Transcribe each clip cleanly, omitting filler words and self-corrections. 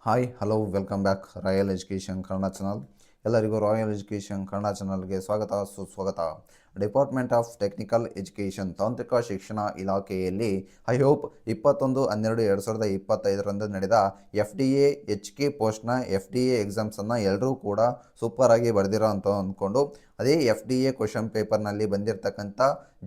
Hi hello welcome back royal education Kannada channel. ಎಲ್ಲರಿಗೂ royal education Kannada ಚಾನಲ್ಗೆ ಸ್ವಾಗತ ಸುಸ್ವಾಗತ. ಡಿಪಾರ್ಟ್ಮೆಂಟ್ ಆಫ್ ಟೆಕ್ನಿಕಲ್ ಎಜುಕೇಷನ್ ತಾಂತ್ರಿಕ ಶಿಕ್ಷಣ ಇಲಾಖೆಯಲ್ಲಿ ಐ ಹೋಪ್ 21/12/2025 ನಡೆದ FDA HK ಪೋಸ್ಟ್ನ FDA ಎಕ್ಸಾಮ್ಸನ್ನು ಎಲ್ಲರೂ ಕೂಡ ಸೂಪರಾಗಿ ಬರೆದಿರೋ ಅಂತ ಅಂದ್ಕೊಂಡು ಅದೇ FDA ಕ್ವೆಶನ್ ಪೇಪರ್ನಲ್ಲಿ ಬಂದಿರತಕ್ಕಂಥ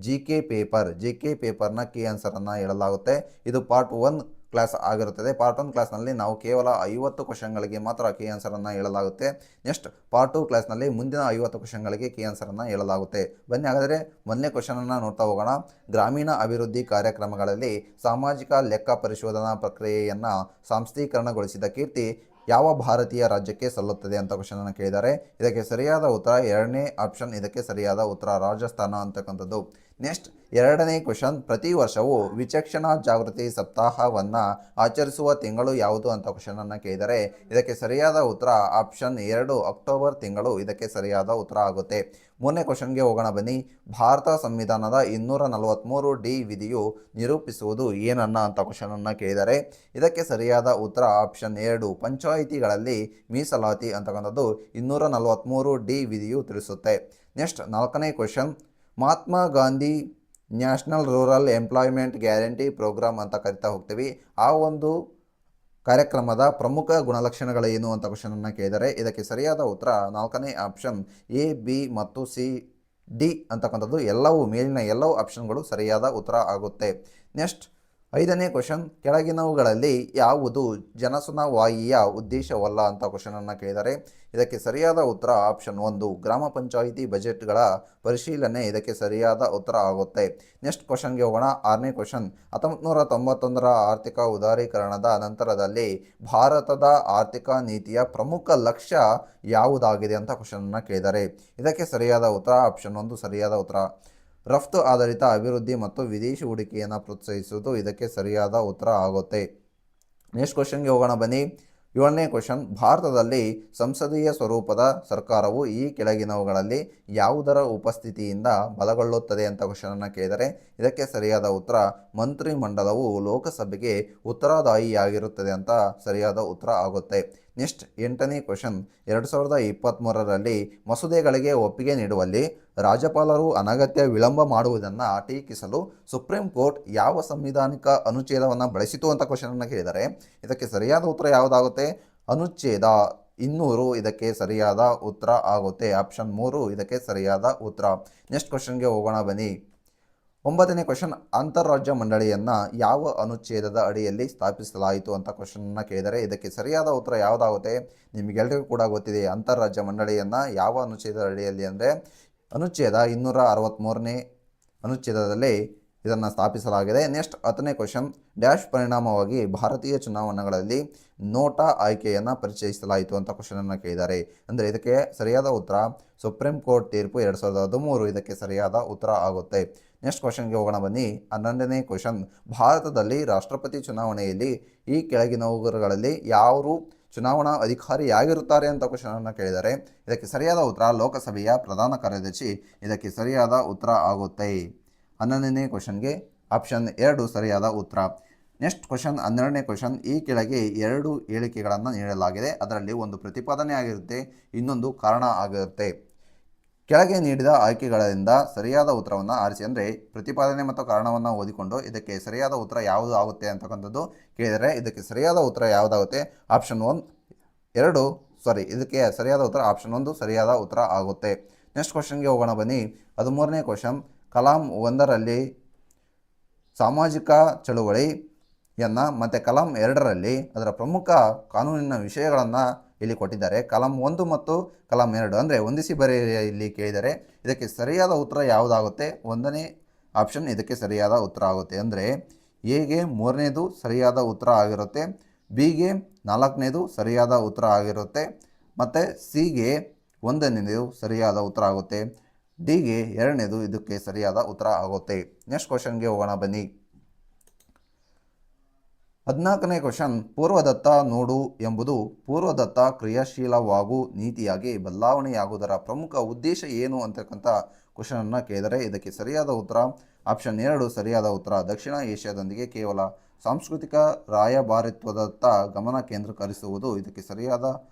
ಜಿ ಕೆ ಪೇಪರ್ನ ಕೀ ಆನ್ಸರನ್ನು ಹೇಳಲಾಗುತ್ತೆ. ಇದು ಪಾರ್ಟ್ 1 ಕ್ಲಾಸ್ ಆಗಿರುತ್ತದೆ. ಪಾರ್ಟ್ 1 ಕ್ಲಾಸ್ನಲ್ಲಿ ನಾವು ಕೇವಲ 50 ಕ್ವಶನ್ಗಳಿಗೆ ಮಾತ್ರ ಕೀ ಆನ್ಸರನ್ನು ಹೇಳಲಾಗುತ್ತೆ. ನೆಕ್ಸ್ಟ್ ಪಾರ್ಟ್ 2 ಕ್ಲಾಸ್ನಲ್ಲಿ ಮುಂದಿನ 50 ಕ್ವಶನ್ಗಳಿಗೆ ಕೀ ಆನ್ಸರನ್ನು ಹೇಳಲಾಗುತ್ತೆ. ಬನ್ನಿ ಹಾಗಾದರೆ ಮೊದಲನೇ ಕ್ವಶನನ್ನು ನೋಡ್ತಾ ಹೋಗೋಣ. ಗ್ರಾಮೀಣ ಅಭಿವೃದ್ಧಿ ಕಾರ್ಯಕ್ರಮಗಳಲ್ಲಿ ಸಾಮಾಜಿಕ ಲೆಕ್ಕ ಪರಿಶೋಧನಾ ಪ್ರಕ್ರಿಯೆಯನ್ನು ಸಾಂಸ್ಥೀಕರಣಗೊಳಿಸಿದ ಕೀರ್ತಿ ಯಾವ ಭಾರತೀಯ ರಾಜ್ಯಕ್ಕೆ ಸಲ್ಲುತ್ತದೆ ಅಂತ ಕ್ವಶನನ್ನು ಕೇಳಿದ್ದಾರೆ. ಇದಕ್ಕೆ ಸರಿಯಾದ ಉತ್ತರ ಎರಡನೇ ಆಪ್ಷನ್. ಇದಕ್ಕೆ ಸರಿಯಾದ ಉತ್ತರ ರಾಜಸ್ಥಾನ ಅಂತಕ್ಕಂಥದ್ದು. ನೆಕ್ಸ್ಟ್ ಎರಡನೇ ಕ್ವಶನ್, ಪ್ರತಿ ವರ್ಷವೂ ವಿಚಕ್ಷಣಾ ಜಾಗೃತಿ ಸಪ್ತಾಹವನ್ನು ಆಚರಿಸುವ ತಿಂಗಳು ಯಾವುದು ಅಂತ ಕ್ವಶನನ್ನು ಕೇಳಿದರೆ ಇದಕ್ಕೆ ಸರಿಯಾದ ಉತ್ತರ ಆಪ್ಷನ್ 2 ಅಕ್ಟೋಬರ್ ತಿಂಗಳು ಇದಕ್ಕೆ ಸರಿಯಾದ ಉತ್ತರ ಆಗುತ್ತೆ. ಮೂರನೇ ಕ್ವಶನ್ಗೆ ಹೋಗೋಣ ಬನ್ನಿ. ಭಾರತ ಸಂವಿಧಾನದ 243D ವಿಧಿಯು ನಿರೂಪಿಸುವುದು ಏನನ್ನ ಅಂತ ಕ್ವಶನನ್ನು ಕೇಳಿದರೆ ಇದಕ್ಕೆ ಸರಿಯಾದ ಉತ್ತರ ಆಪ್ಷನ್ 2 ಪಂಚಾಯಿತಿಗಳಲ್ಲಿ ಮೀಸಲಾತಿ ಅಂತಕ್ಕಂಥದ್ದು 243D ವಿಧಿಯು ತಿಳಿಸುತ್ತೆ. ನೆಕ್ಸ್ಟ್ ನಾಲ್ಕನೇ question, Mahatma Gandhi national rural employment guarantee program ಅಂತ ಕರಿತಾ ಹೋಗ್ತೀವಿ. ಆ ಒಂದು ಕಾರ್ಯಕ್ರಮದ ಪ್ರಮುಖ ಗುಣಲಕ್ಷಣಗಳೇನು ಅಂತ ಕ್ವಶನನ್ನು ಕೇಳಿದರೆ ಇದಕ್ಕೆ ಸರಿಯಾದ ಉತ್ತರ ನಾಲ್ಕನೇ ಆಪ್ಷನ್ A, B ಮತ್ತು C, D ಅಂತಕ್ಕಂಥದ್ದು ಎಲ್ಲವೂ ಮೇಲಿನ ಎಲ್ಲವೂ ಆಪ್ಷನ್ಗಳು ಸರಿಯಾದ ಉತ್ತರ ಆಗುತ್ತೆ. ನೆಕ್ಸ್ಟ್ ಐದನೇ ಕ್ವಶನ್, ಕೆಳಗಿನವುಗಳಲ್ಲಿ ಯಾವುದು ಜನಸುನವಾಯಿಯ ಉದ್ದೇಶವಲ್ಲ ಅಂತ ಕ್ವಶನನ್ನು ಕೇಳಿದರೆ ಇದಕ್ಕೆ ಸರಿಯಾದ ಉತ್ತರ ಆಪ್ಷನ್ 1 ಗ್ರಾಮ ಪಂಚಾಯಿತಿ ಬಜೆಟ್ಗಳ ಪರಿಶೀಲನೆ ಇದಕ್ಕೆ ಸರಿಯಾದ ಉತ್ತರ ಆಗುತ್ತೆ. ನೆಕ್ಸ್ಟ್ ಕ್ವಶನ್ಗೆ ಹೋಗೋಣ. ಆರನೇ ಕ್ವಶನ್, 1991ರ ಆರ್ಥಿಕ ಉದಾರೀಕರಣದ ನಂತರದಲ್ಲಿ ಭಾರತದ ಆರ್ಥಿಕ ನೀತಿಯ ಪ್ರಮುಖ ಲಕ್ಷ್ಯ ಯಾವುದಾಗಿದೆ ಅಂತ ಕ್ವಶನನ್ನು ಕೇಳಿದರೆ ಇದಕ್ಕೆ ಸರಿಯಾದ ಉತ್ತರ ಆಪ್ಷನ್ 1 ಸರಿಯಾದ ಉತ್ತರ. ರಫ್ತು ಆಧಾರಿತ ಅಭಿವೃದ್ಧಿ ಮತ್ತು ವಿದೇಶಿ ಹೂಡಿಕೆಯನ್ನು ಪ್ರೋತ್ಸಾಹಿಸುವುದು ಇದಕ್ಕೆ ಸರಿಯಾದ ಉತ್ತರ ಆಗುತ್ತೆ. ನೆಕ್ಸ್ಟ್ ಕ್ವಶನ್ಗೆ ಹೋಗೋಣ ಬನ್ನಿ. ಏಳನೇ ಕ್ವಶನ್, ಭಾರತದಲ್ಲಿ ಸಂಸದೀಯ ಸ್ವರೂಪದ ಸರ್ಕಾರವು ಈ ಕೆಳಗಿನವುಗಳಲ್ಲಿ ಯಾವುದರ ಉಪಸ್ಥಿತಿಯಿಂದ ಬಲಗೊಳ್ಳುತ್ತದೆ ಅಂತ ಕ್ವಶನನ್ನು ಕೇಳಿದರೆ ಇದಕ್ಕೆ ಸರಿಯಾದ ಉತ್ತರ ಮಂತ್ರಿಮಂಡಲವು ಲೋಕಸಭೆಗೆ ಉತ್ತರದಾಯಿಯಾಗಿರುತ್ತದೆ ಅಂತ ಸರಿಯಾದ ಉತ್ತರ ಆಗುತ್ತೆ. ನೆಕ್ಸ್ಟ್ ಎಂಟನೇ ಕ್ವಶನ್, 2023ರಲ್ಲಿ ಮಸೂದೆಗಳಿಗೆ ಒಪ್ಪಿಗೆ ನೀಡುವಲ್ಲಿ ರಾಜ್ಯಪಾಲರು ಅನಗತ್ಯ ವಿಳಂಬ ಮಾಡುವುದನ್ನು ಟೀಕಿಸಲು ಸುಪ್ರೀಂ ಕೋರ್ಟ್ ಯಾವ ಸಂವಿಧಾನಿಕ ಅನುಚ್ಛೇದವನ್ನು ಬಳಸಿತು ಅಂತ ಕ್ವಶನನ್ನು ಕೇಳಿದರೆ ಇದಕ್ಕೆ ಸರಿಯಾದ ಉತ್ತರ ಯಾವುದಾಗುತ್ತೆ? ಅನುಚ್ಛೇದ 200 ಇದಕ್ಕೆ ಸರಿಯಾದ ಉತ್ತರ ಆಗುತ್ತೆ. ಆಪ್ಷನ್ 3 ಇದಕ್ಕೆ ಸರಿಯಾದ ಉತ್ತರ. ನೆಕ್ಸ್ಟ್ ಕ್ವಶನ್ಗೆ ಹೋಗೋಣ ಬನ್ನಿ. ಒಂಬತ್ತನೇ ಕ್ವಶನ್, ಅಂತಾರಾಜ್ಯ ಮಂಡಳಿಯನ್ನು ಯಾವ ಅನುಚ್ಛೇದದ ಅಡಿಯಲ್ಲಿ ಸ್ಥಾಪಿಸಲಾಯಿತು ಅಂತ ಕ್ವಶನನ್ನು ಕೇಳಿದರೆ ಇದಕ್ಕೆ ಸರಿಯಾದ ಉತ್ತರ ಯಾವುದಾಗುತ್ತೆ? ನಿಮಗೆಲ್ಲರಿಗೂ ಕೂಡ ಗೊತ್ತಿದೆ. ಅಂತಾರಾಜ್ಯ ಮಂಡಳಿಯನ್ನು ಯಾವ ಅನುಚ್ಛೇದದ ಅಡಿಯಲ್ಲಿ ಅಂದರೆ ಅನುಚ್ಛೇದ 263ನೇ ಅನುಚ್ಛೇದದಲ್ಲಿ ಇದನ್ನು ಸ್ಥಾಪಿಸಲಾಗಿದೆ. ನೆಕ್ಸ್ಟ್ 10ನೇ ಕ್ವಶನ್, ಡ್ಯಾಶ್ ಪರಿಣಾಮವಾಗಿ ಭಾರತೀಯ ಚುನಾವಣೆಗಳಲ್ಲಿ ನೋಟಾ ಆಯ್ಕೆಯನ್ನು ಪರಿಚಯಿಸಲಾಯಿತು ಅಂತ ಕ್ವಶನನ್ನು ಕೇಳಿದ್ದಾರೆ. ಅಂದರೆ ಇದಕ್ಕೆ ಸರಿಯಾದ ಉತ್ತರ ಸುಪ್ರೀಂ ಕೋರ್ಟ್ ತೀರ್ಪು 2013 ಇದಕ್ಕೆ ಸರಿಯಾದ ಉತ್ತರ ಆಗುತ್ತೆ. ನೆಕ್ಸ್ಟ್ ಕ್ವಶನ್ಗೆ ಹೋಗೋಣ ಬನ್ನಿ. 11ನೇ ಕ್ವಶನ್, ಭಾರತದಲ್ಲಿ ರಾಷ್ಟ್ರಪತಿ ಚುನಾವಣೆಯಲ್ಲಿ ಈ ಕೆಳಗಿನವುಗಳಲ್ಲಿ ಯಾರು ಚುನಾವಣಾ ಅಧಿಕಾರಿಯಾಗಿರುತ್ತಾರೆ ಅಂತ ಕ್ವಶನನ್ನು ಕೇಳಿದರೆ ಇದಕ್ಕೆ ಸರಿಯಾದ ಉತ್ತರ ಲೋಕಸಭೆಯ ಪ್ರಧಾನ ಕಾರ್ಯದರ್ಶಿ ಇದಕ್ಕೆ ಸರಿಯಾದ ಉತ್ತರ ಆಗುತ್ತೆ. 11ನೇ ಕ್ವಶನ್ಗೆ ಆಪ್ಷನ್ 2 ಸರಿಯಾದ ಉತ್ತರ. ನೆಕ್ಸ್ಟ್ ಕ್ವಶನ್ 12ನೇ ಕ್ವಶನ್, ಈ ಕೆಳಗೆ 2 ಹೇಳಿಕೆಗಳನ್ನು ನೀಡಲಾಗಿದೆ. ಅದರಲ್ಲಿ ಒಂದು ಪ್ರತಿಪಾದನೆ ಆಗಿರುತ್ತೆ, ಇನ್ನೊಂದು ಕಾರಣ ಆಗಿರುತ್ತೆ. ಕೆಳಗೆ ನೀಡಿದ ಆಯ್ಕೆಗಳಿಂದ ಸರಿಯಾದ ಉತ್ತರವನ್ನು ಆರಿಸಿ. ಅಂದರೆ ಪ್ರತಿಪಾದನೆ ಮತ್ತು ಕಾರಣವನ್ನು ಓದಿಕೊಂಡು ಇದಕ್ಕೆ ಸರಿಯಾದ ಉತ್ತರ ಯಾವುದು ಆಗುತ್ತೆ ಅಂತಕ್ಕಂಥದ್ದು ಕೇಳಿದರೆ ಇದಕ್ಕೆ ಸರಿಯಾದ ಉತ್ತರ ಯಾವುದಾಗುತ್ತೆ? ಆಪ್ಷನ್ 2 ಇದಕ್ಕೆ ಸರಿಯಾದ ಉತ್ತರ ಆಪ್ಷನ್ 1 ಸರಿಯಾದ ಉತ್ತರ ಆಗುತ್ತೆ. ನೆಕ್ಸ್ಟ್ ಕ್ವಶನ್ಗೆ ಹೋಗೋಣ ಬನ್ನಿ. 13ನೇ ಕ್ವಶನ್, ಕಲಾಂ 1ರಲ್ಲಿ ಸಾಮಾಜಿಕ ಚಳುವಳಿಯನ್ನು ಮತ್ತು ಕಲಾಂ 2ರಲ್ಲಿ ಅದರ ಪ್ರಮುಖ ಕಾನೂನಿನ ವಿಷಯಗಳನ್ನು ಇಲ್ಲಿ ಕೊಟ್ಟಿದ್ದಾರೆ. ಕಲಾಂ 1 ಮತ್ತು ಕಲಾಂ 2 ಅಂದರೆ ಹೊಂದಿಸಿ ಬರೆಯಲ್ಲಿ ಕೇಳಿದರೆ ಇದಕ್ಕೆ ಸರಿಯಾದ ಉತ್ತರ ಯಾವುದಾಗುತ್ತೆ? 1ನೇ ಆಪ್ಷನ್ ಇದಕ್ಕೆ ಸರಿಯಾದ ಉತ್ತರ ಆಗುತ್ತೆ. ಅಂದರೆ ಎಗೆ 3ನೇದು ಸರಿಯಾದ ಉತ್ತರ ಆಗಿರುತ್ತೆ, ಬಿಗೆ 4ನೇದು ಸರಿಯಾದ ಉತ್ತರ ಆಗಿರುತ್ತೆ, ಮತ್ತು ಸಿಗೆ 1ನೇದು ಸರಿಯಾದ ಉತ್ತರ ಆಗುತ್ತೆ, ಡಿಗೆ 2ನೇದು ಇದಕ್ಕೆ ಸರಿಯಾದ ಉತ್ತರ ಆಗುತ್ತೆ. ನೆಕ್ಸ್ಟ್ ಕ್ವಶನ್ಗೆ ಹೋಗೋಣ ಬನ್ನಿ. 14ನೇ ಕ್ವಶನ್, ಪೂರ್ವದತ್ತ ನೋಡು ಎಂಬುದು ಪೂರ್ವದತ್ತ ಕ್ರಿಯಾಶೀಲವಾಗು ನೀತಿಯಾಗಿ ಬದಲಾವಣೆಯಾಗುವುದರ ಪ್ರಮುಖ ಉದ್ದೇಶ ಏನು ಅಂತಕ್ಕಂಥ ಕ್ವಶನನ್ನು ಕೇಳಿದರೆ ಇದಕ್ಕೆ ಸರಿಯಾದ ಉತ್ತರ ಆಪ್ಷನ್ 2 ಸರಿಯಾದ ಉತ್ತರ. ದಕ್ಷಿಣ ಏಷ್ಯಾದೊಂದಿಗೆ ಕೇವಲ ಸಾಂಸ್ಕೃತಿಕ ರಾಯಭಾರಿತ್ವದತ್ತ ಗಮನ ಕೇಂದ್ರೀಕರಿಸುವುದು ಇದಕ್ಕೆ ಸರಿಯಾದ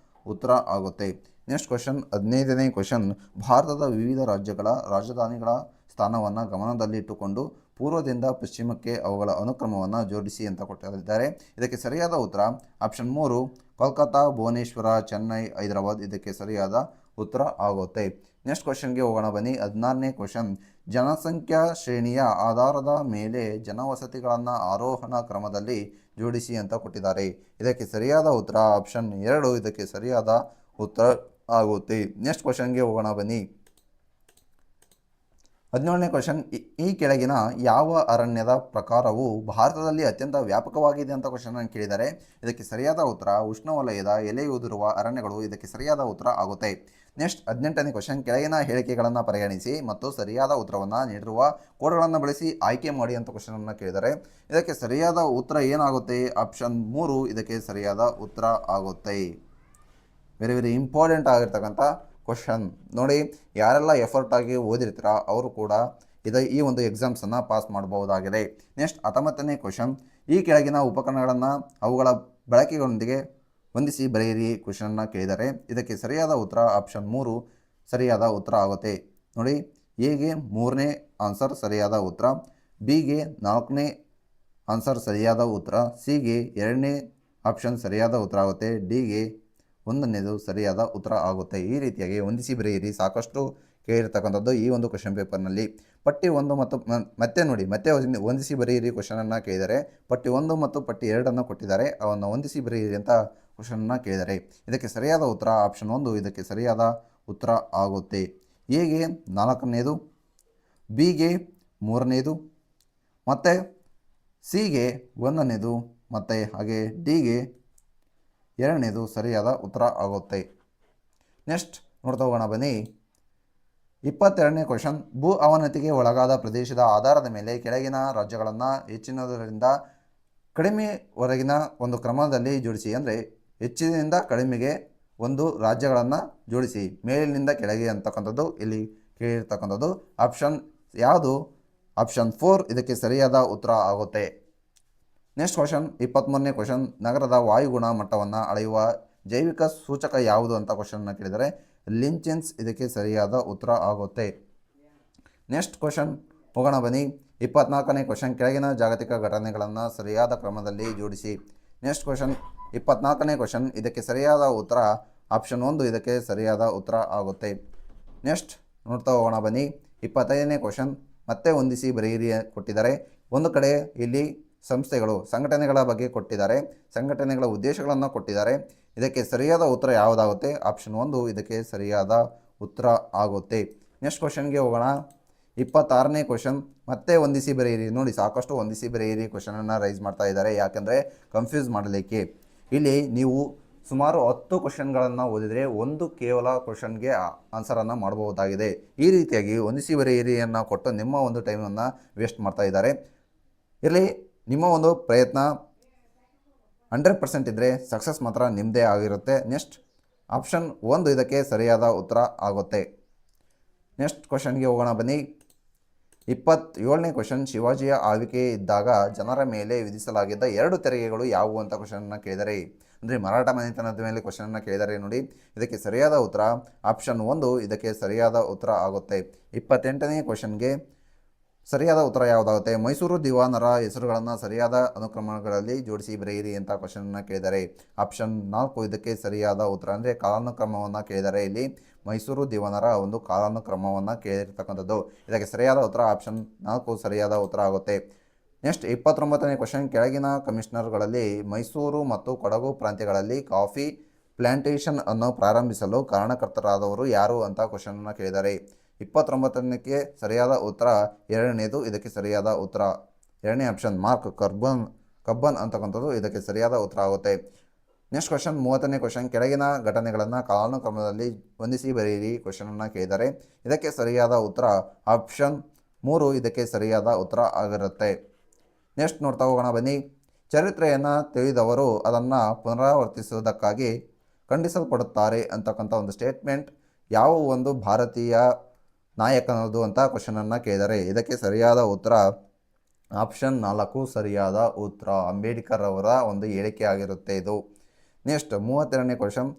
ಉತ್ತರ ಆಗುತ್ತೆ. ನೆಕ್ಸ್ಟ್ ಕ್ವಶನ್ 15ನೇ ಕ್ವಶನ್, ಭಾರತದ ವಿವಿಧ ರಾಜ್ಯಗಳ ರಾಜಧಾನಿಗಳ ಸ್ಥಾನವನ್ನು ಗಮನದಲ್ಲಿಟ್ಟುಕೊಂಡು ಪೂರ್ವದಿಂದ ಪಶ್ಚಿಮಕ್ಕೆ ಅವುಗಳ ಅನುಕ್ರಮವನ್ನು ಜೋಡಿಸಿ ಅಂತ ಕೊಟ್ಟಿದ್ದಾರೆ. ಇದಕ್ಕೆ ಸರಿಯಾದ ಉತ್ತರ ಆಪ್ಷನ್ 3 ಕೋಲ್ಕತ್ತಾ, ಭುವನೇಶ್ವರ, ಚೆನ್ನೈ, ಹೈದರಾಬಾದ್ ಇದಕ್ಕೆ ಸರಿಯಾದ ಉತ್ತರ ಆಗುತ್ತೆ. ನೆಕ್ಸ್ಟ್ ಕ್ವಶನ್ಗೆ ಹೋಗೋಣ ಬನ್ನಿ. 16ನೇ ಕ್ವಶನ್, ಜನಸಂಖ್ಯಾ ಶ್ರೇಣಿಯ ಆಧಾರದ ಮೇಲೆ ಜನವಸತಿಗಳನ್ನು ಆರೋಹಣ ಕ್ರಮದಲ್ಲಿ ಜೋಡಿಸಿ ಅಂತ ಕೊಟ್ಟಿದ್ದಾರೆ. ಇದಕ್ಕೆ ಸರಿಯಾದ ಉತ್ತರ ಆಪ್ಷನ್ 2 ಇದಕ್ಕೆ ಸರಿಯಾದ ಉತ್ತರ ಆಗುತ್ತೆ. ನೆಕ್ಸ್ಟ್ ಕ್ವಶನ್ಗೆ ಹೋಗೋಣ ಬನ್ನಿ. 17ನೇ ಕ್ವಶನ್, ಈ ಕೆಳಗಿನ ಯಾವ ಅರಣ್ಯದ ಪ್ರಕಾರವು ಭಾರತದಲ್ಲಿ ಅತ್ಯಂತ ವ್ಯಾಪಕವಾಗಿದೆ ಅಂತ ಕ್ವಶನ್ ಕೇಳಿದ್ದಾರೆ. ಇದಕ್ಕೆ ಸರಿಯಾದ ಉತ್ತರ ಉಷ್ಣವಲಯದ ಎಲೆಯುದುರುವ ಅರಣ್ಯಗಳು ಇದಕ್ಕೆ ಸರಿಯಾದ ಉತ್ತರ ಆಗುತ್ತೆ. ನೆಕ್ಸ್ಟ್ 18ನೇ ಕ್ವಶನ್, ಕೆಳಗಿನ ಹೇಳಿಕೆಗಳನ್ನು ಪರಿಗಣಿಸಿ ಮತ್ತು ಸರಿಯಾದ ಉತ್ತರವನ್ನು ನೀಡಿರುವ ಕೋಡ್ಗಳನ್ನು ಬಳಸಿ ಆಯ್ಕೆ ಮಾಡಿ ಅಂತ ಕ್ವಶನನ್ನು ಕೇಳಿದ್ದಾರೆ. ಇದಕ್ಕೆ ಸರಿಯಾದ ಉತ್ತರ ಏನಾಗುತ್ತೆ? ಆಪ್ಷನ್ 3 ಇದಕ್ಕೆ ಸರಿಯಾದ ಉತ್ತರ ಆಗುತ್ತೆ. ವೆರಿ ವೆರಿ ಇಂಪಾರ್ಟೆಂಟ್ ಆಗಿರ್ತಕ್ಕಂಥ ಕ್ವಶನ್ ನೋಡಿ. ಯಾರೆಲ್ಲ ಎಫರ್ಟ್ ಆಗಿ ಓದಿರ್ತೀರ ಅವರು ಕೂಡ ಈ ಒಂದು ಎಕ್ಸಾಮ್ಸನ್ನು ಪಾಸ್ ಮಾಡಬಹುದಾಗಿದೆ. ನೆಕ್ಸ್ಟ್ 19ನೇ ಕ್ವಶನ್, ಈ ಕೆಳಗಿನ ಉಪಕರಣಗಳನ್ನು ಅವುಗಳ ಬಳಕೆಗಳೊಂದಿಗೆ ಹೊಂದಿಸಿ ಬರೆಯಿರಿ ಕ್ವಶನನ್ನು ಕೇಳಿದ್ದಾರೆ. ಇದಕ್ಕೆ ಸರಿಯಾದ ಉತ್ತರ ಆಪ್ಷನ್ 3 ಸರಿಯಾದ ಉತ್ತರ ಆಗುತ್ತೆ. ನೋಡಿ, ಎಗೆ 3ನೇ ಆನ್ಸರ್ ಸರಿಯಾದ ಉತ್ತರ, ಬಿಗೆ 4ನೇ ಆನ್ಸರ್ ಸರಿಯಾದ ಉತ್ತರ, ಸಿಗೆ 2ನೇ ಆಪ್ಷನ್ ಸರಿಯಾದ ಉತ್ತರ ಆಗುತ್ತೆ, ಡಿಗೆ 1ನೇದು ಸರಿಯಾದ ಉತ್ತರ ಆಗುತ್ತೆ. ಈ ರೀತಿಯಾಗಿ ಹೊಂದಿಸಿ ಬರೆಯಿರಿ ಸಾಕಷ್ಟು ಕೇಳಿರ್ತಕ್ಕಂಥದ್ದು ಈ ಒಂದು ಕ್ವಶನ್ ಪೇಪರ್ನಲ್ಲಿ. ಪಟ್ಟಿ 1 ಮತ್ತು ಮತ್ತೆ ನೋಡಿ ಮತ್ತೆ ಹೊಂದಿಸಿ ಬರೆಯಿರಿ ಕ್ವಶನನ್ನು ಕೇಳಿದರೆ ಪಟ್ಟಿ 1 ಮತ್ತು ಪಟ್ಟಿ 2 ಕೊಟ್ಟಿದ್ದಾರೆ, ಅವನ್ನು ಹೊಂದಿಸಿ ಬರೆಯಿರಿ ಅಂತ ಕ್ವಶನನ್ನು ಕೇಳಿದ್ದಾರೆ. ಇದಕ್ಕೆ ಸರಿಯಾದ ಉತ್ತರ ಆಪ್ಷನ್ 1 ಇದಕ್ಕೆ ಸರಿಯಾದ ಉತ್ತರ ಆಗುತ್ತೆ. ಎಗೆ 4ನೇದು, ಬಿಗೆ 3ನೇದು, ಮತ್ತು ಸಿಗೆ 1ನೇದು, ಮತ್ತು ಹಾಗೆ ಡಿಗೆ 2ನೇದು ಸರಿಯಾದ ಉತ್ತರ ಆಗುತ್ತೆ. ನೆಕ್ಸ್ಟ್ ನೋಡ್ತಾ ಹೋಗೋಣ ಬನ್ನಿ. 22ನೇ ಕ್ವಶನ್, ಭೂ ಅವನತಿಗೆ ಒಳಗಾದ ಪ್ರದೇಶದ ಆಧಾರದ ಮೇಲೆ ಕೆಳಗಿನ ರಾಜ್ಯಗಳನ್ನು ಹೆಚ್ಚಿನದರಿಂದ ಕಡಿಮೆವರೆಗಿನ ಒಂದು ಕ್ರಮದಲ್ಲಿ ಜೋಡಿಸಿ. ಅಂದರೆ ಹೆಚ್ಚಿನಿಂದ ಕಡಿಮೆಗೆ ಒಂದು ರಾಜ್ಯಗಳನ್ನು ಜೋಡಿಸಿ, ಮೇಲಿನಿಂದ ಕೆಳಗೆ ಅಂತಕ್ಕಂಥದ್ದು ಇಲ್ಲಿ ಕೇಳಿರ್ತಕ್ಕಂಥದ್ದು. ಆಪ್ಷನ್ ಯಾವುದು? ಆಪ್ಷನ್ 4 ಇದಕ್ಕೆ ಸರಿಯಾದ ಉತ್ತರ ಆಗುತ್ತೆ. ನೆಕ್ಸ್ಟ್ ಕ್ವಶನ್ 23ನೇ ಕ್ವಶನ್, ನಗರದ ವಾಯುಗುಣ ಮಟ್ಟವನ್ನು ಅಳೆಯುವ ಜೈವಿಕ ಸೂಚಕ ಯಾವುದು ಅಂತ ಕ್ವಶನ್ನ ಕೇಳಿದರೆ ಲಿಂಚೆನ್ಸ್ ಇದಕ್ಕೆ ಸರಿಯಾದ ಉತ್ತರ ಆಗುತ್ತೆ. ನೆಕ್ಸ್ಟ್ ಕ್ವಶನ್ ಹೋಗೋಣ ಬನ್ನಿ. 24ನೇ ಕ್ವಶನ್, ಕೆಳಗಿನ ಜಾಗತಿಕ ಘಟನೆಗಳನ್ನು ಸರಿಯಾದ ಕ್ರಮದಲ್ಲಿ ಜೋಡಿಸಿ. ನೆಕ್ಸ್ಟ್ ಕ್ವಶನ್ 24ನೇ ಕ್ವಶನ್, ಇದಕ್ಕೆ ಸರಿಯಾದ ಉತ್ತರ ಆಪ್ಷನ್ 1 ಇದಕ್ಕೆ ಸರಿಯಾದ ಉತ್ತರ ಆಗುತ್ತೆ. ನೆಕ್ಸ್ಟ್ ನೋಡ್ತಾ ಹೋಗೋಣ ಬನ್ನಿ. 25ನೇ ಕ್ವಶನ್, ಮತ್ತೆ ಹೊಂದಿಸಿ ಬರೆಯಿರಿ ಕೊಟ್ಟಿದ್ದಾರೆ. ಒಂದು ಕಡೆ ಇಲ್ಲಿ ಸಂಘಟನೆಗಳ ಬಗ್ಗೆ ಕೊಟ್ಟಿದ್ದಾರೆ, ಸಂಘಟನೆಗಳ ಉದ್ದೇಶಗಳನ್ನು ಕೊಟ್ಟಿದ್ದಾರೆ. ಇದಕ್ಕೆ ಸರಿಯಾದ ಉತ್ತರ ಯಾವುದಾಗುತ್ತೆ? ಆಪ್ಷನ್ 1 ಇದಕ್ಕೆ ಸರಿಯಾದ ಉತ್ತರ ಆಗುತ್ತೆ. ನೆಕ್ಸ್ಟ್ ಕ್ವಶನ್ಗೆ ಹೋಗೋಣ. 26ನೇ ಕ್ವಶನ್, ಮತ್ತೆ ಹೊಂದಿಸಿ ಬರೆಯಿರಿ. ನೋಡಿ, ಸಾಕಷ್ಟು ಹೊಂದಿಸಿ ಬರೆಯಿರಿ ಕ್ವಶನನ್ನು ರೈಸ್ ಮಾಡ್ತಾ ಇದ್ದಾರೆ, ಯಾಕಂದರೆ ಕನ್ಫ್ಯೂಸ್ ಮಾಡಲಿಕ್ಕೆ. ಇಲ್ಲಿ ನೀವು ಸುಮಾರು 10 ಕ್ವಶನ್ಗಳನ್ನು ಓದಿದರೆ ಒಂದು ಕೇವಲ ಕ್ವಶನ್ಗೆ ಆನ್ಸರನ್ನು ಮಾಡಬಹುದಾಗಿದೆ. ಈ ರೀತಿಯಾಗಿ ಹೊಂದಿಸಿ ಬರೆಯಿರಿಯನ್ನು ಕೊಟ್ಟು ನಿಮ್ಮ ಒಂದು ಟೈಮನ್ನು ವೇಸ್ಟ್ ಮಾಡ್ತಾ ಇದ್ದಾರೆ. ಇರಲಿ, ನಿಮ್ಮ ಒಂದು ಪ್ರಯತ್ನ 100% ಇದ್ದರೆ ಸಕ್ಸಸ್ ಮಾತ್ರ ನಿಮ್ಮದೇ ಆಗಿರುತ್ತೆ. ನೆಕ್ಸ್ಟ್ ಆಪ್ಷನ್ 1 ಇದಕ್ಕೆ ಸರಿಯಾದ ಉತ್ತರ ಆಗುತ್ತೆ. ನೆಕ್ಸ್ಟ್ ಕ್ವಶನ್ಗೆ ಹೋಗೋಣ ಬನ್ನಿ. 27ನೇ ಕ್ವಶನ್, ಶಿವಾಜಿಯ ಆಳ್ವಿಕೆ ಇದ್ದಾಗ ಜನರ ಮೇಲೆ ವಿಧಿಸಲಾಗಿದ್ದ 2 ತೆರಿಗೆಗಳು ಯಾವುವು ಅಂತ ಕ್ವಶನನ್ನು ಕೇಳಿದರೆ, ಅಂದರೆ ಮರಾಠ ಮನೆತನದ ಮೇಲೆ ಕ್ವಶನನ್ನು ಕೇಳಿದರೆ ನೋಡಿ. ಇದಕ್ಕೆ ಸರಿಯಾದ ಉತ್ತರ ಆಪ್ಷನ್ 1 ಇದಕ್ಕೆ ಸರಿಯಾದ ಉತ್ತರ ಆಗುತ್ತೆ. 28ನೇ ಕ್ವಶನ್ಗೆ ಸರಿಯಾದ ಉತ್ತರ ಯಾವುದಾಗುತ್ತೆ? ಮೈಸೂರು ದಿವಾನರ ಹೆಸರುಗಳನ್ನು ಸರಿಯಾದ ಅನುಕ್ರಮಗಳಲ್ಲಿ ಜೋಡಿಸಿ ಬರೆಯಿರಿ ಅಂತ ಕ್ವಶನನ್ನು ಕೇಳಿದ್ದಾರೆ. ಆಪ್ಷನ್ 4 ಇದಕ್ಕೆ ಸರಿಯಾದ ಉತ್ತರ, ಅಂದರೆ ಕಾಲಾನುಕ್ರಮವನ್ನು ಕೇಳಿದ್ದಾರೆ. ಇಲ್ಲಿ ಮೈಸೂರು ದಿವಾನರ ಒಂದು ಕಾಲಾನುಕ್ರಮವನ್ನು ಕೇಳಿರ್ತಕ್ಕಂಥದ್ದು. ಇದಕ್ಕೆ ಸರಿಯಾದ ಉತ್ತರ ಆಪ್ಷನ್ 4 ಸರಿಯಾದ ಉತ್ತರ ಆಗುತ್ತೆ. ನೆಕ್ಸ್ಟ್ 29ನೇ ಕ್ವಶನ್, ಕೆಳಗಿನ ಕಮಿಷನರ್ಗಳಲ್ಲಿ ಮೈಸೂರು ಮತ್ತು ಕೊಡಗು ಪ್ರಾಂತ್ಯಗಳಲ್ಲಿ ಕಾಫಿ ಪ್ಲಾಂಟೇಷನ್ ಅನ್ನು ಪ್ರಾರಂಭಿಸಲು ಕಾರಣಕರ್ತರಾದವರು ಯಾರು ಅಂತ ಕ್ವಶನನ್ನು ಕೇಳಿದ್ದಾರೆ. 29ಕ್ಕೆ ಸರಿಯಾದ ಉತ್ತರ 2ನೇದು ಇದಕ್ಕೆ ಸರಿಯಾದ ಉತ್ತರ. 2ನೇ ಆಪ್ಷನ್ ಮಾರ್ಕ್ ಕಬ್ಬನ್ ಅಂತಕ್ಕಂಥದ್ದು ಇದಕ್ಕೆ ಸರಿಯಾದ ಉತ್ತರ ಆಗುತ್ತೆ. ನೆಕ್ಸ್ಟ್ ಕ್ವಶನ್ 30ನೇ ಕ್ವಶನ್, ಕೆಳಗಿನ ಘಟನೆಗಳನ್ನು ಕಾಲಾನುಕ್ರಮದಲ್ಲಿ ಹೊಂದಿಸಿ ಬರೆಯಿರಿ ಕ್ವಶನನ್ನು ಕೇಳಿದ್ದಾರೆ. ಇದಕ್ಕೆ ಸರಿಯಾದ ಉತ್ತರ ಆಪ್ಷನ್ 3 ಇದಕ್ಕೆ ಸರಿಯಾದ ಉತ್ತರ ಆಗಿರುತ್ತೆ. ನೆಕ್ಸ್ಟ್ ನೋಡ್ತಾ ಹೋಗೋಣ ಬನ್ನಿ. ಚರಿತ್ರೆಯನ್ನು ತಿಳಿದವರು ಅದನ್ನು ಪುನರಾವರ್ತಿಸುವುದಕ್ಕಾಗಿ ಖಂಡಿಸಲ್ಪಡುತ್ತಾರೆ ಅಂತಕ್ಕಂಥ ಒಂದು ಸ್ಟೇಟ್ಮೆಂಟ್ ಯಾವ ಒಂದು ಭಾರತೀಯ ನಾಯಕನದು ಅಂತ ಕ್ವಶನನ್ನು ಕೇಳಿದ್ದಾರೆ. ಇದಕ್ಕೆ ಸರಿಯಾದ ಉತ್ತರ ಆಪ್ಷನ್ 4 ಸರಿಯಾದ ಉತ್ತರ. ಅಂಬೇಡ್ಕರ್ ಅವರ ಒಂದು ಹೇಳಿಕೆ ಆಗಿರುತ್ತೆ ಇದು. Next 32ನೇ question.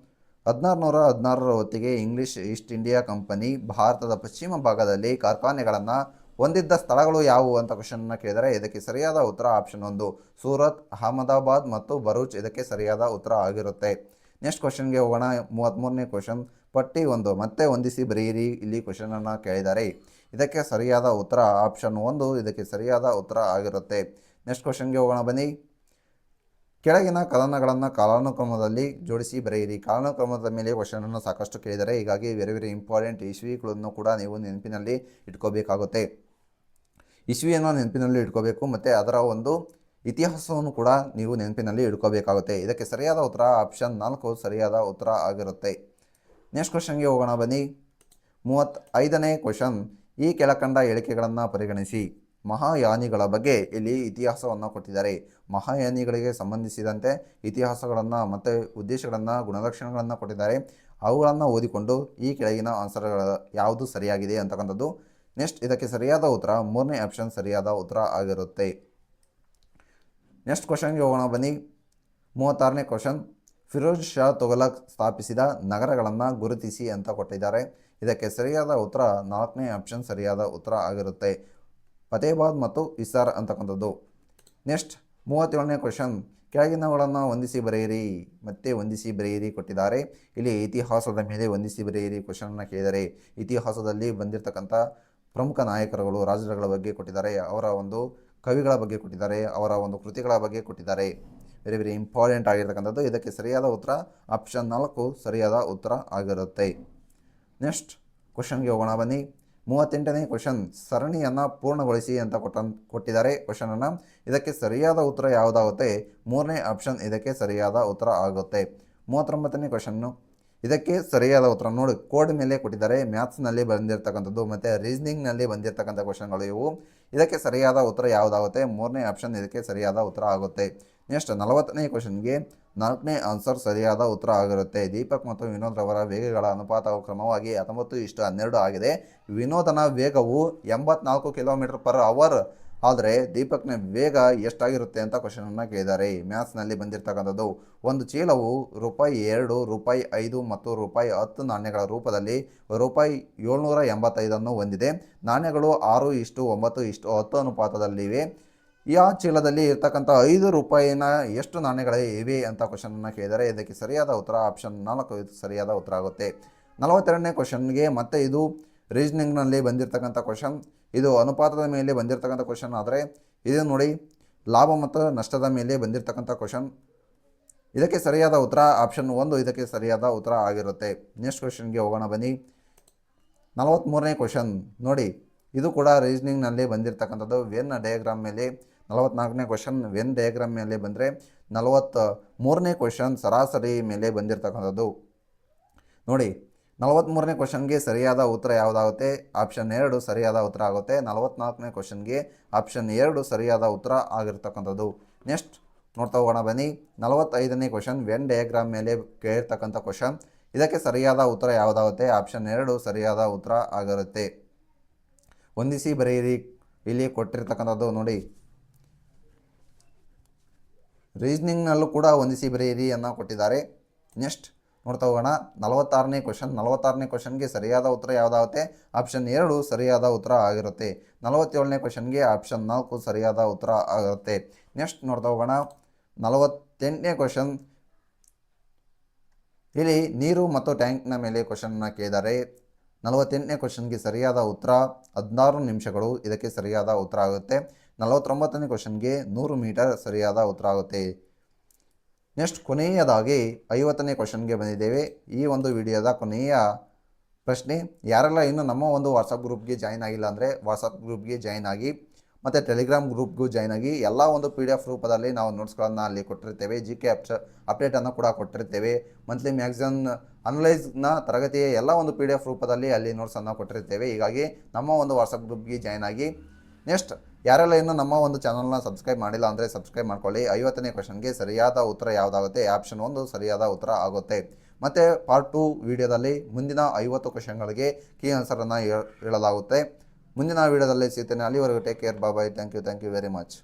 1616 ಹೊತ್ತಿಗೆ ಇಂಗ್ಲಿಷ್ ಈಸ್ಟ್ ಇಂಡಿಯಾ ಕಂಪನಿ ಭಾರತದ ಪಶ್ಚಿಮ ಭಾಗದಲ್ಲಿ ಕಾರ್ಖಾನೆಗಳನ್ನು ಹೊಂದಿದ್ದ ಸ್ಥಳಗಳು ಯಾವುವು ಅಂತ ಕ್ವಶನ್ನ ಕೇಳಿದರೆ ಇದಕ್ಕೆ ಸರಿಯಾದ ಉತ್ತರ ಆಪ್ಷನ್ 1 ಸೂರತ್, ಅಹಮದಾಬಾದ್ ಮತ್ತು ಭರೂಚ್ ಇದಕ್ಕೆ ಸರಿಯಾದ ಉತ್ತರ ಆಗಿರುತ್ತೆ. ನೆಕ್ಸ್ಟ್ ಕ್ವಶನ್ಗೆ ಹೋಗೋಣ. 33ನೇ ಕ್ವಶನ್. ಪಟ್ಟಿ 1 ಮತ್ತೆ ಹೊಂದಿಸಿ ಬರೆಯಿರಿ. ಇಲ್ಲಿ ಕ್ವಶನನ್ನು ಕೇಳಿದ್ದಾರೆ. ಇದಕ್ಕೆ ಸರಿಯಾದ ಉತ್ತರ ಆಪ್ಷನ್ 1 ಇದಕ್ಕೆ ಸರಿಯಾದ ಉತ್ತರ ಆಗಿರುತ್ತೆ. ನೆಕ್ಸ್ಟ್ ಕ್ವಶನ್ಗೆ ಹೋಗೋಣ ಬನ್ನಿ. ಕೆಳಗಿನ ಕಲನಗಳನ್ನು ಕಾಲಾನುಕ್ರಮದಲ್ಲಿ ಜೋಡಿಸಿ ಬರೆಯಿರಿ. ಕಾಲಾನುಕ್ರಮದ ಮೇಲೆ ಕ್ವಶನನ್ನು ಸಾಕಷ್ಟು ಕೇಳಿದರೆ, ಹೀಗಾಗಿ ವೆರಿ ಇಂಪಾರ್ಟೆಂಟ್ ಇಸ್ವಿಗಳನ್ನು ಕೂಡ ನೀವು ನೆನಪಿನಲ್ಲಿ ಇಟ್ಕೋಬೇಕಾಗುತ್ತೆ. ಇಸ್ವಿಯನ್ನು ನೆನಪಿನಲ್ಲಿ ಇಟ್ಕೋಬೇಕು ಮತ್ತು ಅದರ ಒಂದು ಇತಿಹಾಸವನ್ನು ಕೂಡ ನೀವು ನೆನಪಿನಲ್ಲಿ ಇಟ್ಕೋಬೇಕಾಗುತ್ತೆ. ಇದಕ್ಕೆ ಸರಿಯಾದ ಉತ್ತರ ಆಪ್ಷನ್ 4 ಸರಿಯಾದ ಉತ್ತರ ಆಗಿರುತ್ತೆ. ನೆಕ್ಸ್ಟ್ ಕ್ವಶನ್ಗೆ ಹೋಗೋಣ ಬನ್ನಿ. 35ನೇ ಕ್ವಶನ್. ಈ ಕೆಳಕಂಡ ಹೇಳಿಕೆಗಳನ್ನು ಪರಿಗಣಿಸಿ. ಮಹಾಯಾನಿಗಳ ಬಗ್ಗೆ ಇಲ್ಲಿ ಇತಿಹಾಸವನ್ನು ಕೊಟ್ಟಿದ್ದಾರೆ. ಮಹಾಯಾನಿಗಳಿಗೆ ಸಂಬಂಧಿಸಿದಂತೆ ಇತಿಹಾಸಗಳನ್ನು ಮತ್ತು ಉದ್ದೇಶಗಳನ್ನು, ಗುಣಲಕ್ಷಣಗಳನ್ನು ಕೊಟ್ಟಿದ್ದಾರೆ. ಅವುಗಳನ್ನು ಓದಿಕೊಂಡು ಈ ಕೆಳಗಿನ ಆನ್ಸರ್ಗಳ ಯಾವುದು ಸರಿಯಾಗಿದೆ ಅಂತಕ್ಕಂಥದ್ದು. ನೆಕ್ಸ್ಟ್ ಇದಕ್ಕೆ ಸರಿಯಾದ ಉತ್ತರ 3ನೇ ಆಪ್ಷನ್ ಸರಿಯಾದ ಉತ್ತರ ಆಗಿರುತ್ತೆ. ನೆಕ್ಸ್ಟ್ ಕ್ವಶನ್ಗೆ ಹೋಗೋಣ ಬನ್ನಿ. 36ನೇ ಕ್ವಶನ್. ಫಿರೋಜ್ ಶಾ ತುಘಲಕ್ ಸ್ಥಾಪಿಸಿದ ನಗರಗಳನ್ನು ಗುರುತಿಸಿ ಅಂತ ಕೊಟ್ಟಿದ್ದಾರೆ. ಇದಕ್ಕೆ ಸರಿಯಾದ ಉತ್ತರ 4ನೇ ಆಪ್ಷನ್ ಸರಿಯಾದ ಉತ್ತರ ಆಗಿರುತ್ತೆ. ಫತೇಬಾದ್ ಮತ್ತು ಹಿಸಾರ್ ಅಂತಕ್ಕಂಥದ್ದು. ನೆಕ್ಸ್ಟ್ 37ನೇ ಕ್ವಶನ್. ಕೆಳಗಿನವುಗಳನ್ನು ಹೊಂದಿಸಿ ಬರೆಯಿರಿ. ಮತ್ತೆ ಹೊಂದಿಸಿ ಬರೆಯಿರಿ ಕೊಟ್ಟಿದ್ದಾರೆ. ಇಲ್ಲಿ ಇತಿಹಾಸದ ಮೇಲೆ ಹೊಂದಿಸಿ ಬರೆಯಿರಿ ಕ್ವಶನನ್ನು ಕೇಳಿದರೆ ಇತಿಹಾಸದಲ್ಲಿ ಬಂದಿರತಕ್ಕಂಥ ಪ್ರಮುಖ ನಾಯಕರುಗಳು, ರಾಜರುಗಳ ಬಗ್ಗೆ ಕೊಟ್ಟಿದ್ದಾರೆ. ಅವರ ಒಂದು ಕವಿಗಳ ಬಗ್ಗೆ ಕೊಟ್ಟಿದ್ದಾರೆ. ಅವರ ಒಂದು ಕೃತಿಗಳ ಬಗ್ಗೆ ಕೊಟ್ಟಿದ್ದಾರೆ. ವೆರಿ ಇಂಪಾರ್ಟೆಂಟ್ ಆಗಿರ್ತಕ್ಕಂಥದ್ದು. ಇದಕ್ಕೆ ಸರಿಯಾದ ಉತ್ತರ ಆಪ್ಷನ್ 4 ಸರಿಯಾದ ಉತ್ತರ ಆಗಿರುತ್ತೆ. ನೆಕ್ಸ್ಟ್ ಕ್ವಶನ್ಗೆ ಹೋಗೋಣ ಬನ್ನಿ. 38ನೇ ಕ್ವಶನ್. ಸರಣಿಯನ್ನು ಪೂರ್ಣಗೊಳಿಸಿ ಅಂತ ಕೊಟ್ಟಿದ್ದಾರೆ ಕ್ವಶನನ್ನು. ಇದಕ್ಕೆ ಸರಿಯಾದ ಉತ್ತರ ಯಾವುದಾಗುತ್ತೆ? 3ನೇ ಆಪ್ಷನ್ ಇದಕ್ಕೆ ಸರಿಯಾದ ಉತ್ತರ ಆಗುತ್ತೆ. 39ನೇ ಕ್ವಶನ್ನು. ಇದಕ್ಕೆ ಸರಿಯಾದ ಉತ್ತರ ನೋಡಿ, ಕೋಡ್ ಮೇಲೆ ಕೊಟ್ಟಿದ್ದಾರೆ. ಮ್ಯಾಥ್ಸ್ನಲ್ಲಿ ಬಂದಿರತಕ್ಕಂಥದ್ದು ಮತ್ತು ರೀಸನಿಂಗ್ನಲ್ಲಿ ಬಂದಿರತಕ್ಕಂಥ ಕ್ವಶನ್ಗಳು ಇವು. ಇದಕ್ಕೆ ಸರಿಯಾದ ಉತ್ತರ ಯಾವುದಾಗುತ್ತೆ? 3ನೇ ಆಪ್ಷನ್ ಇದಕ್ಕೆ ಸರಿಯಾದ ಉತ್ತರ ಆಗುತ್ತೆ. ನೆಕ್ಸ್ಟ್ 40ನೇ ಕ್ವಶನ್ಗೆ 4ನೇ ಆನ್ಸರ್ ಸರಿಯಾದ ಉತ್ತರ ಆಗಿರುತ್ತೆ. ದೀಪಕ್ ಮತ್ತು ವಿನೋದ್ ರವರ ವೇಗಗಳ ಅನುಪಾತವು ಕ್ರಮವಾಗಿ 19:12 ಆಗಿದೆ. ವಿನೋದನ ವೇಗವು 84 km/h. ಆದರೆ ದೀಪಕ್ನ ವೇಗ ಎಷ್ಟಾಗಿರುತ್ತೆ ಅಂತ ಕ್ವಶನನ್ನು ಕೇಳಿದ್ದಾರೆ. ಮ್ಯಾಥ್ಸ್ನಲ್ಲಿ ಬಂದಿರತಕ್ಕಂಥದ್ದು. ಒಂದು ಚೀಲವು ₹2, ₹5 ಮತ್ತು ₹10 ನಾಣ್ಯಗಳ ರೂಪದಲ್ಲಿ ₹785 ಹೊಂದಿದೆ. ನಾಣ್ಯಗಳು 6:9:10 ಅನುಪಾತದಲ್ಲಿವೆ. ಆ ಚೀಲದಲ್ಲಿ ಇರ್ತಕ್ಕಂಥ ₹5 ಎಷ್ಟು ನಾಣ್ಯಗಳೇ ಇವೆ ಅಂತ ಕ್ವಶನನ್ನು ಕೇಳಿದರೆ ಇದಕ್ಕೆ ಸರಿಯಾದ ಉತ್ತರ ಆಪ್ಷನ್ 4 ಇದು ಸರಿಯಾದ ಉತ್ತರ ಆಗುತ್ತೆ. 42ನೇ ಕ್ವಶನ್ಗೆ ಮತ್ತೆ ಇದು ರೀಸನಿಂಗ್ನಲ್ಲಿ ಬಂದಿರತಕ್ಕಂಥ ಕ್ವಶನ್. ಇದು ಅನುಪಾತದ ಮೇಲೆ ಬಂದಿರತಕ್ಕಂಥ ಕ್ವಶನ್. ಆದರೆ ಇದು ನೋಡಿ ಲಾಭ ಮತ್ತು ನಷ್ಟದ ಮೇಲೆ ಬಂದಿರತಕ್ಕಂಥ ಕ್ವಶನ್. ಇದಕ್ಕೆ ಸರಿಯಾದ ಉತ್ತರ ಆಪ್ಷನ್ 1 ಇದಕ್ಕೆ ಸರಿಯಾದ ಉತ್ತರ ಆಗಿರುತ್ತೆ. ನೆಕ್ಸ್ಟ್ ಕ್ವಶನ್ಗೆ ಹೋಗೋಣ ಬನ್ನಿ. 43ನೇ ಕ್ವಶನ್ ನೋಡಿ, ಇದು ಕೂಡ ರೀಸನಿಂಗ್ನಲ್ಲಿ ಬಂದಿರತಕ್ಕಂಥದ್ದು. ವೆನ್ ಡಯಾಗ್ರಾಮ್ ಮೇಲೆ 44ನೇ ಕ್ವಶನ್. ವೆನ್ ಡಯಾಗ್ರಾಮ್ ಮೇಲೆ ಬಂದರೆ 43ನೇ ಕ್ವಶನ್ ಸರಾಸರಿ ಮೇಲೆ ಬಂದಿರತಕ್ಕಂಥದ್ದು. ನೋಡಿ 43ನೇ ಕ್ವಶನ್ಗೆ ಸರಿಯಾದ ಉತ್ತರ ಯಾವುದಾಗುತ್ತೆ? ಆಪ್ಷನ್ 2 ಸರಿಯಾದ ಉತ್ತರ ಆಗುತ್ತೆ. 44ನೇ ಕ್ವಶನ್ಗೆ ಆಪ್ಷನ್ 2 ಸರಿಯಾದ ಉತ್ತರ ಆಗಿರ್ತಕ್ಕಂಥದ್ದು. ನೆಕ್ಸ್ಟ್ ನೋಡ್ತಾ ಹೋಗೋಣ ಬನ್ನಿ. 45ನೇ ಕ್ವಶನ್. ವೆನ್ ಡಯಾಗ್ರಾಮ್ ಮೇಲೆ ಕೇಳಿರ್ತಕ್ಕಂಥ ಕ್ವಶನ್. ಇದಕ್ಕೆ ಸರಿಯಾದ ಉತ್ತರ ಯಾವುದಾಗುತ್ತೆ? ಆಪ್ಷನ್ 2 ಸರಿಯಾದ ಉತ್ತರ ಆಗಿರುತ್ತೆ. ಹೊಂದಿಸಿ ಬರೆಯಿರಿ ಇಲ್ಲಿ ಕೊಟ್ಟಿರ್ತಕ್ಕಂಥದ್ದು ನೋಡಿ. ರೀಸನಿಂಗ್ನಲ್ಲೂ ಕೂಡ ಹೊಂದಿಸಿ ಬರೆಯಿರಿ ಅನ್ನು ಕೊಟ್ಟಿದ್ದಾರೆ. ನೆಕ್ಸ್ಟ್ ನೋಡ್ತಾ ಹೋಗೋಣ. 46ನೇ ಕ್ವಶನ್. 46ನೇ ಕ್ವಶನ್ಗೆ ಸರಿಯಾದ ಉತ್ತರ ಯಾವುದಾಗುತ್ತೆ? ಆಪ್ಷನ್ 2 ಸರಿಯಾದ ಉತ್ತರ ಆಗಿರುತ್ತೆ. 47ನೇ ಕ್ವಶನ್ಗೆ ಆಪ್ಷನ್ 4 ಸರಿಯಾದ ಉತ್ತರ ಆಗಿರುತ್ತೆ. ನೆಕ್ಸ್ಟ್ ನೋಡ್ತಾ ಹೋಗೋಣ. 48ನೇ ಕ್ವಶನ್. ಇಲ್ಲಿ ನೀರು ಮತ್ತು ಟ್ಯಾಂಕ್ನ ಮೇಲೆ ಕ್ವಶನ್ನ ಕೇಳಿದ್ದಾರೆ. 48ನೇ ಕ್ವಶನ್ಗೆ ಸರಿಯಾದ ಉತ್ತರ 16 ನಿಮಿಷಗಳು ಇದಕ್ಕೆ ಸರಿಯಾದ ಉತ್ತರ ಆಗುತ್ತೆ. 49ನೇ ಕ್ವಶನ್ಗೆ 100 ಮೀಟರ್ ಸರಿಯಾದ ಉತ್ತರ ಆಗುತ್ತೆ. ನೆಕ್ಸ್ಟ್ ಕೊನೆಯದಾಗಿ 50ನೇ ಕ್ವಶನ್ಗೆ ಬಂದಿದ್ದೇವೆ. ಈ ಒಂದು ವಿಡಿಯೋದ ಕೊನೆಯ ಪ್ರಶ್ನೆ. ಯಾರೆಲ್ಲ ಇನ್ನು ನಮ್ಮ ಒಂದು ವಾಟ್ಸಪ್ ಗ್ರೂಪ್ಗೆ ಜಾಯ್ನ್ ಆಗಿಲ್ಲ ಅಂದರೆ ವಾಟ್ಸಪ್ ಗ್ರೂಪ್ಗೆ ಜಾಯ್ನ್ ಆಗಿ ಮತ್ತು ಟೆಲಿಗ್ರಾಮ್ ಗ್ರೂಪ್ಗೂ ಜಾಯ್ನ್ ಆಗಿ. ಎಲ್ಲ ಒಂದು PDF ರೂಪದಲ್ಲಿ ನಾವು ನೋಟ್ಸ್ಗಳನ್ನು ಅಲ್ಲಿ ಕೊಟ್ಟಿರ್ತೇವೆ. GK ಅಪ್ಡೇಟನ್ನು ಕೂಡ ಕೊಟ್ಟಿರ್ತೇವೆ. ಮಂತ್ಲಿ ಮ್ಯಾಗ್ಝಿನ್ ಅನಲೈಸ್ನ ತರಗತಿಯ ಎಲ್ಲ ಒಂದು PDF ರೂಪದಲ್ಲಿ ಅಲ್ಲಿ ನೋಟ್ಸನ್ನು ಕೊಟ್ಟಿರ್ತೇವೆ. ಹೀಗಾಗಿ ನಮ್ಮ ಒಂದು ವಾಟ್ಸಪ್ ಗ್ರೂಪ್ಗೆ ಜಾಯ್ನ್ ಆಗಿ. ನೆಕ್ಸ್ಟ್ ಯಾರೆಲ್ಲ ಇನ್ನೂ ನಮ್ಮ ಒಂದು ಚಾನಲ್ನ ಸಬ್ಸ್ಕ್ರೈಬ್ ಮಾಡಿಲ್ಲ ಅಂದರೆ ಸಬ್ಸ್ಕ್ರೈಬ್ ಮಾಡ್ಕೊಳ್ಳಿ. 50ನೇ ಕ್ವಶನ್ಗೆ ಸರಿಯಾದ ಉತ್ತರ ಯಾವುದಾಗುತ್ತೆ? ಆಪ್ಷನ್ 1 ಸರಿಯಾದ ಉತ್ತರ ಆಗುತ್ತೆ. ಮತ್ತು ಪಾರ್ಟ್ 2 ವಿಡಿಯೋದಲ್ಲಿ ಮುಂದಿನ 50 ಕ್ವಶನ್ಗಳಿಗೆ ಕೀ ಆನ್ಸರನ್ನು ಹೇಳಲಾಗುತ್ತೆ. ಮುಂದಿನ ವೀಡಿಯೋದಲ್ಲಿ ಸಿಗ್ತೇನೆ. ಅಲ್ಲಿವರೆಗೂ take care, bye. Thank you very much.